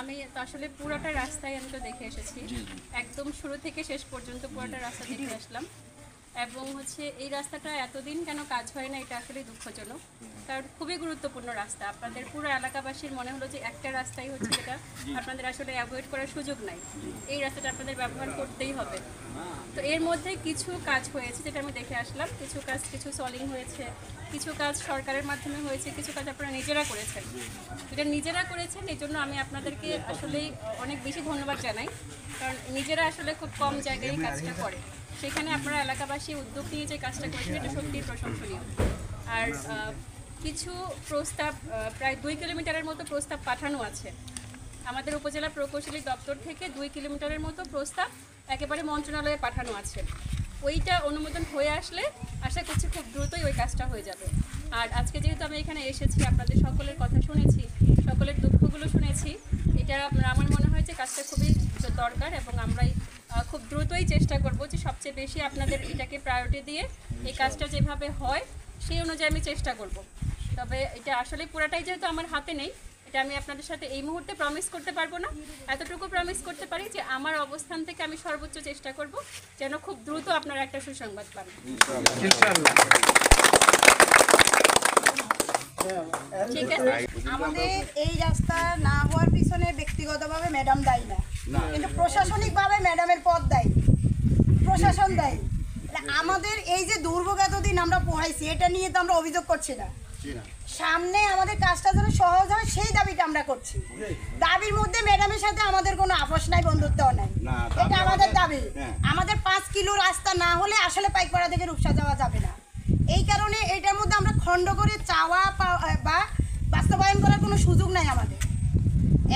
আমি তো আসলে পুরোটা রাস্তায় আমি তো দেখে এসেছি, একদম শুরু থেকে শেষ পর্যন্ত পুরোটা রাস্তা দেখে আসলাম। এবং হচ্ছে এই রাস্তাটা এতদিন কেন কাজ হয় না এটা আসলে দুঃখজনক, কারণ খুবই গুরুত্বপূর্ণ রাস্তা। আপনাদের পুরো এলাকাবাসীর মনে হলো যে একটা রাস্তাই হচ্ছে যেটা আপনাদের আসলে অ্যাভয়েড করার সুযোগ নাই, এই রাস্তাটা আপনাদের ব্যবহার করতেই হবে। তো এর মধ্যে কিছু কাজ হয়েছে যেটা আমি দেখে আসলাম, কিছু সলিং হয়েছে, কিছু কাজ সরকারের মাধ্যমে হয়েছে, কিছু কাজ আপনারা নিজেরা করেছেন। এটা নিজেরা করেছেন এই জন্য আমি আপনাদেরকে আসলেই অনেক বেশি ধন্যবাদ জানাই, কারণ নিজেরা আসলে খুব কম জায়গায় এই কাজটা করে, সেখানে আপনারা এলাকাবাসী উদ্যোগ নিয়ে যে কাজটা করেছেন এটা সত্যিই প্রশংসনীয়। আর কিছু প্রস্তাব প্রায় 2 কিলোমিটারের মতো প্রস্তাব পাঠানো আছে আমাদের উপজেলা প্রকৌশলী দপ্তর থেকে। 2 কিলোমিটারের মতো প্রস্তাব একেবারে মন্ত্রণালয়ে পাঠানো আছে। ওইটা অনুমোদন হয়ে আসলে আশা করছি খুব দ্রুতই ওই কাজটা হয়ে যাবে। আর আজকে যেহেতু আমি এখানে এসেছি, আপনাদের সকলের কথা শুনেছি, সকলের দুঃখগুলো শুনেছি, এটা আমার মনে হয় যে কাজটা খুবই দরকার এবং আমরাই খুব দ্রুতই চেষ্টা করব যে সবচেয়ে বেশি আপনাদের এটাকে প্রায়োরিটি দিয়ে এই কাজটা যেভাবে হয় সেই অনুযায়ী আমি চেষ্টা করব। তবে এটা আসলে পুরাটাই যেহেতু আমার হাতে নেই, এটা আমি আপনাদের সাথে এই মুহূর্তে প্রমিস করতে পারবো না। এতটুকু প্রমিস করতে পারি যে আমার অবস্থান থেকে আমি সর্বোচ্চ চেষ্টা করব যেন খুব দ্রুত আপনারা একটা সুসংবাদ পান। ঠিক আছে। আমাদের এই রাস্তা না হওয়ার পিছনে ব্যক্তিগতভাবে ম্যাডাম দায়ী না, কিন্তু প্রশাসনিকভাবে ম্যাডামের পদ দায়ী, প্রশাসন দায়ী। আমাদের এই যে দুর্ভোগ এতদিন আমরা পোহাইছি, এটা নিয়ে তো আমরা অভিযোগ করছি না। সামনে আমাদের কাজটা যেন সহজ হয় সেই দাবিটা আমরা করছি। দাবির মধ্যে ম্যাডামের সাথে আমাদের কোনো আপোষ নাই, বন্ধুত্ব নাই, এটা আমাদের দাবি। আমাদের 5 কিলো রাস্তা না হলে আসলে পাইকপাড়া থেকে রূপসা যাওয়া যাবে না। এই কারণে এটার মধ্যে আমরা খণ্ড করে চাওয়া বা বাস্তবায়ন করার কোনো সুযোগ নাই আমাদের।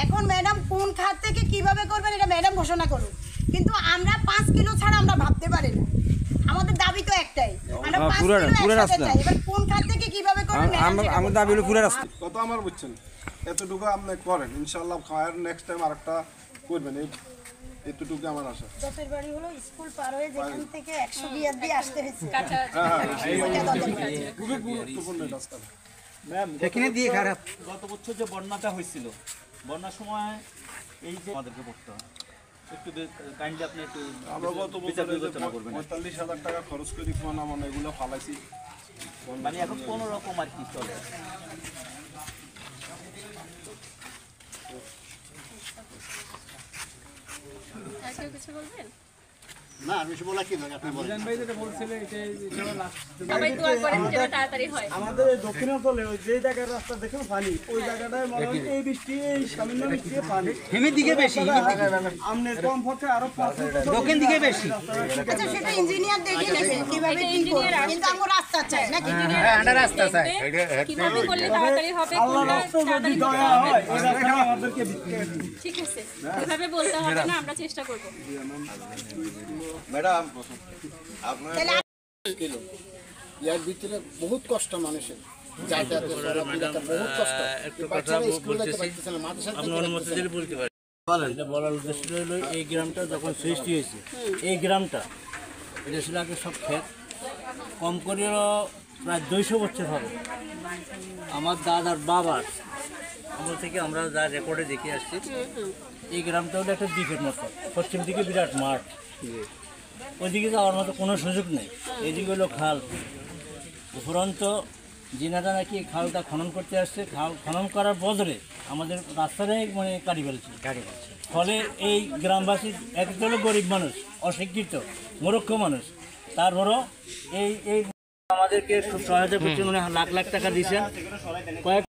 এখন ম্যাডাম কোন খাত থেকে কিভাবে করবেন এটা ম্যাডাম ঘোষণা করুন, কিন্তু আমরা 5 কিলো ছাড়া আমরা ভাবতে পারি না। আমাদের দাবি তো একটাই, আমরা 5 কিলো একসাথে চাই। এবার কোন খাত থেকে কিভাবে করবেন আমার দাবি হলো পুরো রাস্তা। কত আমার বুঝছেন, এতটুকু আপনি করেন, ইনশাআল্লাহ খায়ের নেক্সট টাইম আরেকটা করবেন। এতটুকু আমার আশা। দশের বাড়ি হলো স্কুল পার হয়ে যেখান থেকে 100 বিয়ার দিয়ে আসতে হয়েছে, খুবই গুরুত্বপূর্ণ রাস্তা। ম্যাম, এখানে দিয়ে খারাপ গত বছর যে বন্যাটা হয়েছিল, বন্যার সময় এই যে আমাদেরকে পড়তে হয়, একটু কাইন্ডলি আপনি একটু আমরা গত বছর 45,000 টাকা খরচ করি মানে এগুলো ফালাইছি, মানে এখন কোনো রকম আর কি চলে। আর কেউ কিছু বলবেন? না আমি বলা কি ভাই আপনি বলেন। ভাই যেটা বলছিলেন এটা লাস্ট সবাই দোয়া করেন যেন তাড়াতাড়ি হয়। আমাদের দক্ষিণাঞ্চলে ওই যে জায়গার রাস্তা দেখেন পানি, ওই জায়গাটায় মনে হয় এই বৃষ্টি এই সামান্য বৃষ্টি পানি হেমের দিকে বেশি, আমনের কম পক্ষে আরো দক্ষিণ দিকে বেশি। আচ্ছা সেটা ইঞ্জিনিয়ার দেখে নেবে কিভাবে কি করবে, কিন্তু আমরা রাস্তা চাই না কি একটা রাস্তা চাই, কিভাবে করলে তাড়াতাড়ি হবে, কোনটা তাড়াতাড়ি দয়া হয় ওই রাস্তা আমাদেরকে ঠিক আছে, এভাবে বলতে হবে না, আমরা চেষ্টা করব। ম্যাডাম আপনার ইয়ার ভিতরে বহুত কষ্ট মানুষের, যাতায়াতের চলাফেরাটা বহুত কষ্ট। বাচ্চারা স্কুল যেতে পারতেছে না, মাদ্রাসা এটা বলার উদ্দেশ্য হলো এই গ্রামটা যখন সৃষ্টি হয়েছে, এই গ্রামটা এটা ছিল আগে সব ক্ষেত, কম করে প্রায় 200 বছর হবে। আমার দাদার বাবার আমল থেকে আমরা যা রেকর্ডে দেখে আসছি, এই গ্রামটা হলো একটা দ্বীপের মতো, পশ্চিম দিকে বিরাট মাঠ, ওইদিকে যাওয়ার মতো কোনো সুযোগ নেই। এইদিকে হলো খাল, উপরন্ত জিনাটা নাকি খালটা খনন করতে আসছে, খাল খনন করার বদলে আমাদের রাস্তাটাই মানে কাটি ফেলছে। ফলে এই গ্রামবাসী এক হলো গরিব মানুষ, অশিক্ষিত মূর্খ মানুষ, তারপরও এই আমাদেরকে সহায়তা করছে, মানে লাখ লাখ টাকা দিয়েছেন। কয়েক